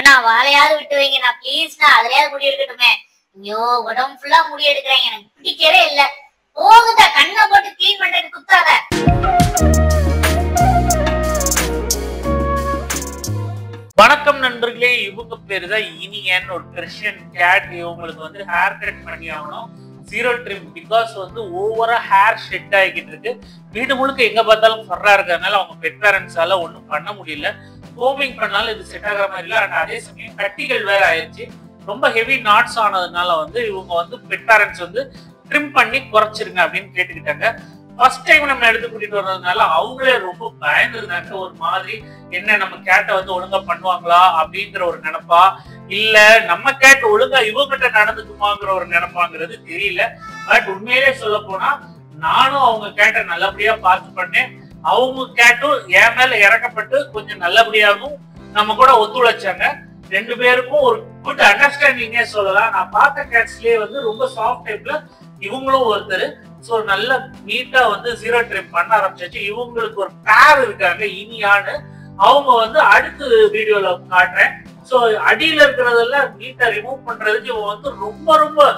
அண்ணா வாழையாவது விட்டு வைங்கண்ணா ப்ளீஸ்ண்ணா, அதுலயாவது முடி எடுக்கட்டுமே. ஐயோ உடம்பு ஃபுல்லா முடி எடுக்கிறேன், எனக்கு பிடிக்கவே இல்ல. போகுதா கண்ணை போட்டு கிளீன் பண்றது குத்தாத. வணக்கம் நண்பர்களே, இவங்க பேரு தான் இனியன், ஒரு பெர்ஷியன் கேட். இவங்களுக்கு வந்து ஹேர் கட் பண்ணி ஆகணும், ஜீரோ ட்ரிம். பிகாஸ் வந்து ஓவரா ஹேர் ஷெட் ஆகிக்கிட்டு இருக்கு. வீடு முழுக்க எங்க பார்த்தாலும் ஃபர்ரா இருக்கிறதுனால அவங்க பெட் பேரண்ட்ஸால ஒன்றும் பண்ண முடியல. கோமிங் பண்ணாலும் இது செட் ஆகிற மாதிரி இல்லை. அண்ட் அதே சமயம் கட்டிகள் வேற ஆயிடுச்சு. ரொம்ப ஹெவி நாட்ஸ் ஆனதுனால வந்து இவங்க வந்து பெட் பேரண்ட்ஸ் வந்து ட்ரிம் பண்ணி குறைச்சிருங்க அப்படின்னு கேட்டுக்கிட்டாங்க. ஃபர்ஸ்ட் டைம் நம்ம எடுத்து கூட்டிட்டு வர்றதுனால அவங்களே ரொம்ப பயந்துருந்தாங்க. ஒரு மாதிரி என்ன நம்ம கேட்டை வந்து ஒழுங்கா பண்ணுவாங்களா அப்படிங்கிற ஒரு நினைப்பா, இல்ல நம்ம கேட் ஒழுங்கா இவங்கிட்ட நடந்துக்குமாங்கிற ஒரு நினைப்பாங்கிறது தெரியல. பட் உண்மையிலே சொல்ல போனா நானும் அவங்க கேட்டை நல்லபடியா பார்த்து பண்ணேன். அவங்க கேட்டும் என் மேல இறக்கப்பட்டு கொஞ்சம் நல்லபடியாகவும் நம்ம கூட ஒத்துழைச்சாங்க. ரெண்டு பேருக்கும் ஒரு குட் அண்டர்ஸ்டாண்டிங்கே சொல்லலாம். நான் பார்த்த கேட்ஸ்லயே வந்து ரொம்ப சாஃப்ட் டைப்ல இவங்களும் ஒருத்தர். சோ நல்ல நீட்டா வந்து ஜீரோ ட்ரிம் பண்ண ஆரம்பிச்சாச்சு. இவங்களுக்கு ஒரு பேர் இருக்காங்க இனியான்னு, அவங்க வந்து அடுத்த வீடியோல காட்டுறேன். சோ அடியில இருக்கிறதெல்லாம் நீட்டா ரிமூவ் பண்றதுக்கு இவங்க வந்து ரொம்ப ரொம்ப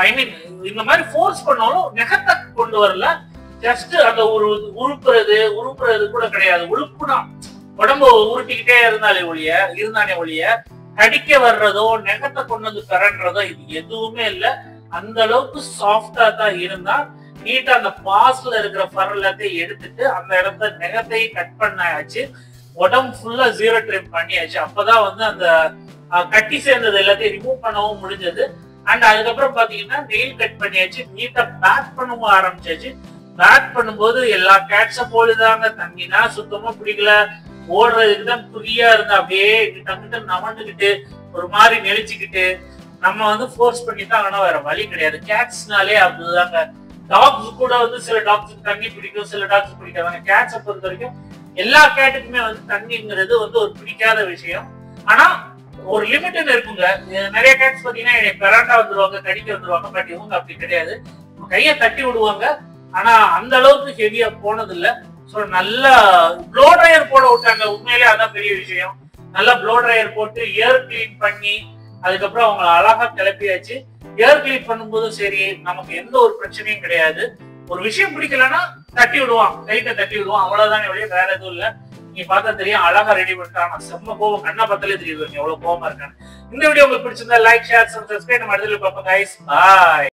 ஐ மீன் இந்த மாதிரி ஃபோர்ஸ் பண்ணாலும் நெகத்தை கொண்டு வரல. ஜஸ்ட் அந்த ஒரு உருப்புறது கூட கிடையாது. உழுப்புனா உடம்பு உருட்டிக்கிட்டே இருந்தானே ஒழிய கடிக்க வர்றதோ நெகத்தை கொண்டு வந்து பெறன்றதோ இது எதுவுமே இல்லை. அந்த அளவுக்கு சாஃப்டா தான் இருந்தா. நீட்டா அந்த பாஸ்ல இருக்கிற ஃபர் எல்லாத்தையும் எடுத்துட்டு அந்த இடத்த நெகத்தையும் கட் பண்ணாச்சு. உடம்பு ஃபுல்லா ஜீரோ ட்ரிம் பண்ணியாச்சு. அப்பதான் வந்து அந்த கட்டி சேர்ந்தது எல்லாத்தையும் ரிமூவ் பண்ணவும் முடிஞ்சது. அண்ட் அதுக்கப்புறம் பாத்தீங்கன்னா நெயில் கட் பண்ணியாச்சு. நீட்டா பேக் பண்ணவும் ஆரம்பிச்சாச்சு. பேக் பண்ணும்போது எல்லா கேட்ஸும் போடுதாங்க. தண்ணினா சுத்தமா பிடிக்கல, ஓடுறதுக்கு தான் குறியா இருந்தா அப்படியே டங்கிட்ட நமண்டுகிட்டு ஒரு மாதிரி நெளிச்சுக்கிட்டு நம்ம வந்து ஃபோர்ஸ் பண்ணி தான் ஆனா வேற வழி கிடையாது. கேட்ஸ்னாலே அப்படிதாங்க. டாக்ஸ் கூட வந்து சில டாக்ஸுக்கு தண்ணி பிடிக்கும், சில டாக்ஸ் பிடிக்காதாங்க. கேட்ஸை பொறுத்த வரைக்கும் எல்லா கேட்டுக்குமே வந்து தண்ணிங்கிறது வந்து ஒரு பிடிக்காத விஷயம். ஆனா ஒரு லிமிட்னு இருக்குங்க. நிறைய கேட்ஸ் பாத்தீங்கன்னா பெராண்டா வந்துருவாங்க, கடிக்க வந்துருவாங்க. பட் இவங்க அப்படி கிடையாது. கையை தட்டி விடுவாங்க. ஆனா அந்த அளவுக்கு ஹெவியா போனது இல்லை. ஸோ நல்லா ப்ளோ ட்ரையர் போட விட்டாங்க. உண்மையிலே அதான் பெரிய விஷயம். நல்லா ப்ளோ ட்ரையர் போட்டு ஏர் கிளீன் பண்ணி அதுக்கப்புறம் அவங்களை அழகா கிளப்பியாச்சு. ஏர் கிளீன் பண்ணும்போதும் சரி நமக்கு எந்த ஒரு பிரச்சனையும் கிடையாது. ஒரு விஷயம் பிடிக்கலன்னா தட்டி விடுவான், கைட்டை தட்டி விடுவான், அவ்வளவுதான் வழியே, வேற எதுவும் இல்லை. நீங்க பார்த்தா தெரியும் அழகா ரெடி பண்ணிட்டான். செம்ம கோவம், கண்ணா பார்த்தாலே தெரியுது எவ்வளவு கோவமா இருக்கான்னு. இந்த வீடியோ உங்களுக்கு பிடிச்சிருந்தா லைக், ஷேர், சப்ஸ்கிரைப். நம்ம அடுத்த பார்ப்போம் கைஸ். பாய்.